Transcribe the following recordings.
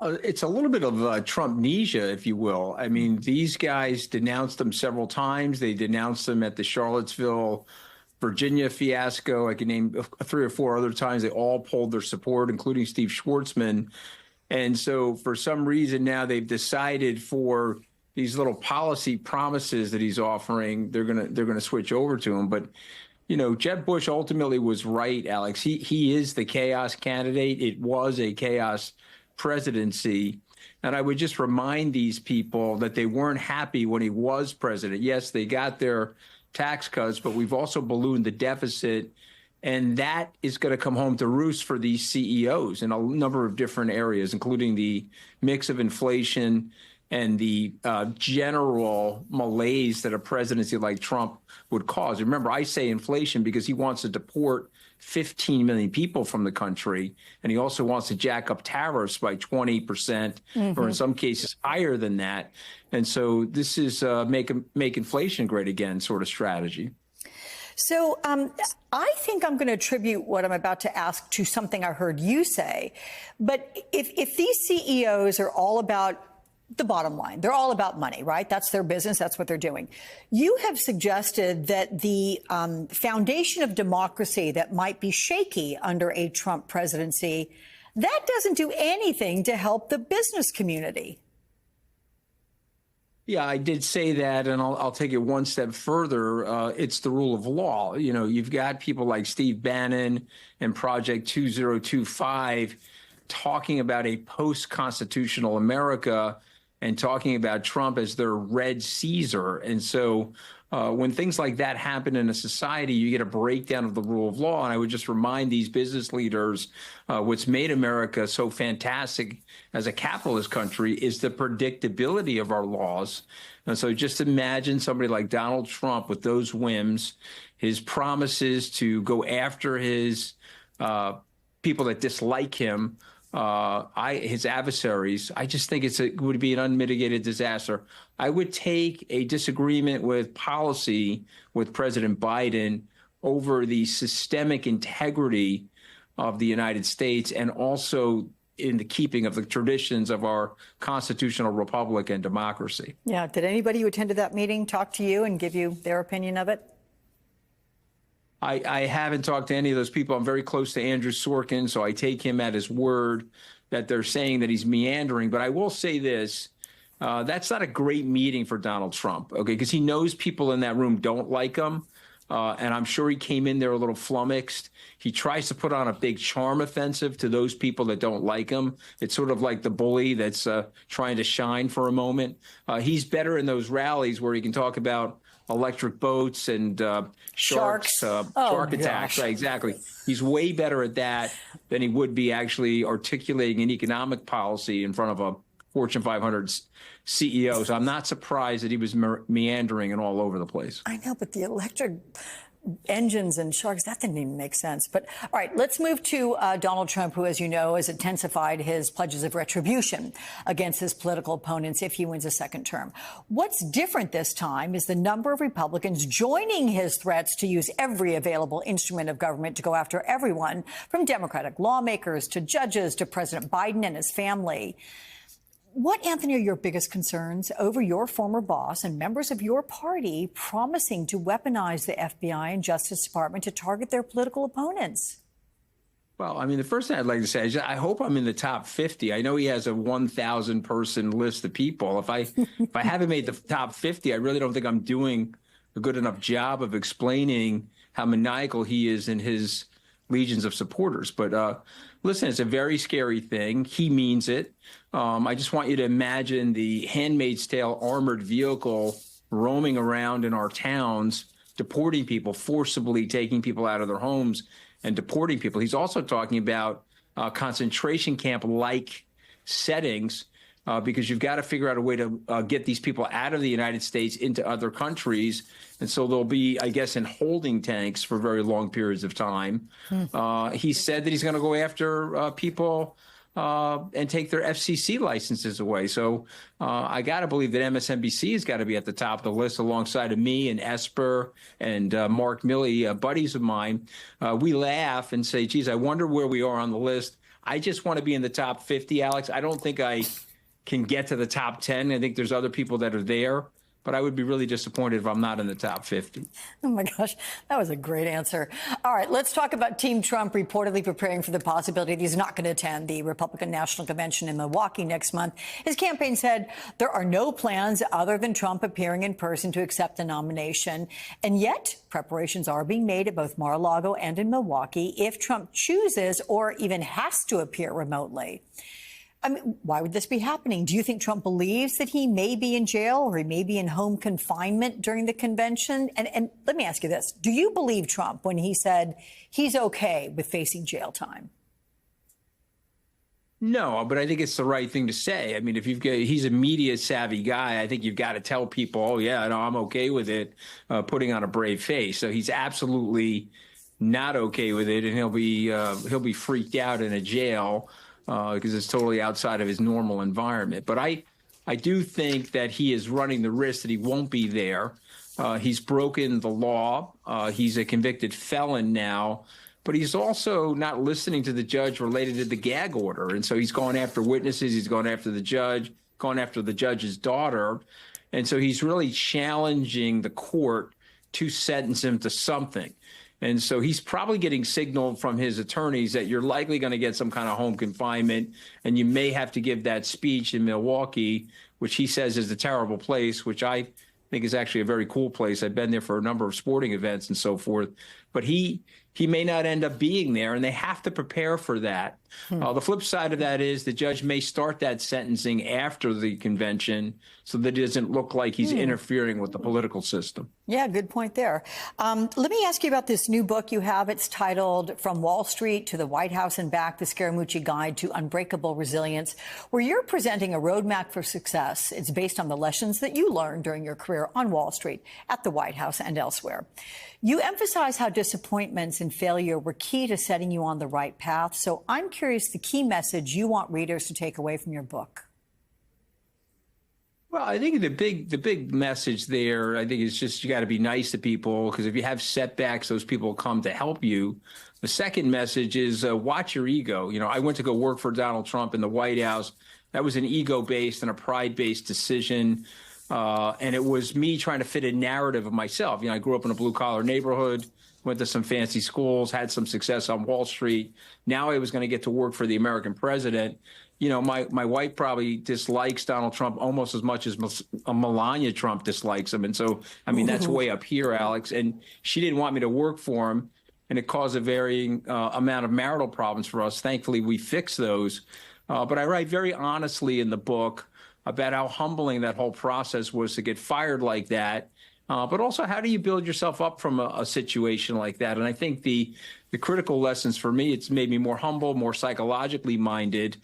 It's a little bit of Trumpnesia, if you will. I mean, these guys denounced him several times. They denounced him at the Charlottesville, Virginia fiasco. I can name three or four other times. They all pulled their support, including Steve Schwartzman. And so for some reason now they've decided for these little policy promises that he's offering, they're gonna switch over to him. But you know, Jeb Bush ultimately was right, Alex. He is the chaos candidate. It was a chaos presidency. And I would just remind these people that they weren't happy when he was president. Yes, they got their tax cuts, but we've also ballooned the deficit. And that is going to come home to roost for these CEOs in a number of different areas, including the mix of inflation and the general malaise that a presidency like Trump would cause. Remember, I say inflation because he wants to deport 15 million people from the country, and he also wants to jack up tariffs by 20%, or in some cases higher than that. And so this is make inflation great again sort of strategy. So I think I'm going to attribute what I'm about to ask to something I heard you say. But if these CEOs are all about the bottom line, they're all about money, right? That's their business. That's what they're doing. You have suggested that the foundation of democracy that might be shaky under a Trump presidency, that doesn't do anything to help the business community. Yeah, I did say that, and I'll take it one step further. It's the rule of law. You know, you've got people like Steve Bannon and Project 2025 talking about a post-constitutional America and talking about Trump as their Red Caesar. And so when things like that happen in a society, you get a breakdown of the rule of law. And I would just remind these business leaders, what's made America so fantastic as a capitalist country is the predictability of our laws. And so just imagine somebody like Donald Trump with those whims, his promises to go after his people that dislike him, his adversaries. I just think it would be an unmitigated disaster. I would take a disagreement with policy with President Biden over the systemic integrity of the United States and also in the keeping of the traditions of our constitutional republic and democracy. Yeah. Did anybody who attended that meeting talk to you and give you their opinion of it? I haven't talked to any of those people. I'm very close to Andrew Sorkin, so I take him at his word that they're saying that he's meandering. But I will say this, that's not a great meeting for Donald Trump, okay, because he knows people in that room don't like him. And I'm sure he came in there a little flummoxed. He tries to put on a big charm offensive to those people that don't like him. It's sort of like the bully that's trying to shine for a moment. He's better in those rallies where he can talk about electric boats and shark attacks. Right, exactly. He's way better at that than he would be actually articulating an economic policy in front of a Fortune 500 CEO. So I'm not surprised that he was meandering and all over the place. I know, but the electric engines and sharks, that didn't even make sense. But all right, let's move to Donald Trump, who, as you know, has intensified his pledges of retribution against his political opponents if he wins a second term. What's different this time is the number of Republicans joining his threats to use every available instrument of government to go after everyone, from Democratic lawmakers to judges to President Biden and his family. What, Anthony, are your biggest concerns over your former boss and members of your party promising to weaponize the FBI and Justice Department to target their political opponents? Well, I mean, the first thing I'd like to say is I hope I'm in the top 50. I know he has a 1,000 person list of people. If I haven't made the top 50, I really don't think I'm doing a good enough job of explaining how maniacal he is in his legions of supporters. But listen, it's a very scary thing. He means it. I just want you to imagine the Handmaid's Tale armored vehicle roaming around in our towns, deporting people, forcibly taking people out of their homes and deporting people. He's also talking about concentration camp-like settings because you've got to figure out a way to get these people out of the United States into other countries. And so they'll be, I guess, in holding tanks for very long periods of time. He said that he's going to go after people and take their FCC licenses away. So I got to believe that MSNBC has got to be at the top of the list alongside of me and Esper and Mark Milley, buddies of mine. We laugh and say, geez, I wonder where we are on the list. I just want to be in the top 50, Alex. I don't think I can get to the top 10. I think there's other people that are there, but I would be really disappointed if I'm not in the top 50. Oh, my gosh. That was a great answer. All right, let's talk about Team Trump reportedly preparing for the possibility that he's not going to attend the Republican National Convention in Milwaukee next month. His campaign said there are no plans other than Trump appearing in person to accept the nomination. And yet, preparations are being made at both Mar-a-Lago and in Milwaukee if Trump chooses or even has to appear remotely. I mean, why would this be happening? Do you think Trump believes that he may be in jail or he may be in home confinement during the convention? And let me ask you this. Do you believe Trump when he said he's okay with facing jail time? No, but I think it's the right thing to say. I mean, if he's a media savvy guy, I think you've got to tell people, oh, yeah, no, I'm okay with it, putting on a brave face. So he's absolutely not okay with it. And he'll be freaked out in a jail because it's totally outside of his normal environment. But I do think that he is running the risk that he won't be there. He's broken the law. He's a convicted felon now, but he's also not listening to the judge related to the gag order. And so he's going after witnesses. He's going after the judge, going after the judge's daughter. And so he's really challenging the court to sentence him to something. And so he's probably getting signaled from his attorneys that you're likely going to get some kind of home confinement, and you may have to give that speech in Milwaukee, which he says is a terrible place, which I think is actually a very cool place. I've been there for a number of sporting events and so forth. But he may not end up being there, and they have to prepare for that. The flip side of that is the judge may start that sentencing after the convention so that it doesn't look like he's interfering with the political system. Yeah, good point there. Let me ask you about this new book you have. It's titled From Wall Street to the White House and Back, the Scaramucci Guide to Unbreakable Resilience, where you're presenting a roadmap for success. It's based on the lessons that you learned during your career on Wall Street, at the White House, and elsewhere. You emphasize how disappointments and failure were key to setting you on the right path. So I'm curious the key message you want readers to take away from your book. Well, I think the big message there, I think, is just you got to be nice to people, because if you have setbacks, those people come to help you. The second message is watch your ego. You know, I went to go work for Donald Trump in the White House. That was an ego-based and a pride-based decision. And it was me trying to fit a narrative of myself. You know, I grew up in a blue-collar neighborhood, went to some fancy schools, had some success on Wall Street. Now I was going to get to work for the American president. You know, my wife probably dislikes Donald Trump almost as much as Melania Trump dislikes him. And so, I mean, that's way up here, Alex. And she didn't want me to work for him, and it caused a varying amount of marital problems for us. Thankfully, we fixed those. But I write very honestly in the book about how humbling that whole process was to get fired like that. But also, how do you build yourself up from a situation like that? And I think the critical lessons for me, it's made me more humble, more psychologically minded.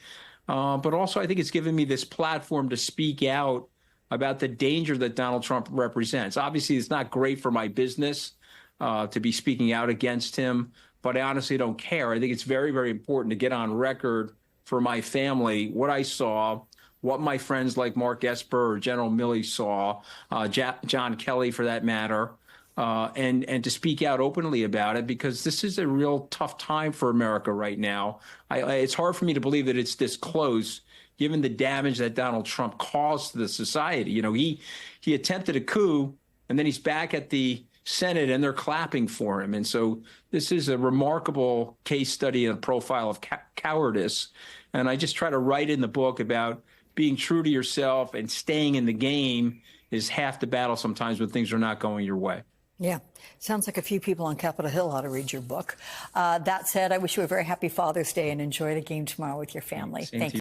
But also, I think it's given me this platform to speak out about the danger that Donald Trump represents. Obviously, it's not great for my business to be speaking out against him, but I honestly don't care. I think it's very, very important to get on record for my family what I saw, what my friends like Mark Esper or General Milley saw, John Kelly for that matter, and to speak out openly about it, because this is a real tough time for America right now. It's hard for me to believe that it's this close, given the damage that Donald Trump caused to the society. You know, he attempted a coup, and then he's back at the Senate, and they're clapping for him. And so this is a remarkable case study and a profile of cowardice. And I just try to write in the book about being true to yourself and staying in the game is half the battle sometimes when things are not going your way. Yeah. Sounds like a few people on Capitol Hill ought to read your book. That said, I wish you a very happy Father's Day and enjoy the game tomorrow with your family. Thank you.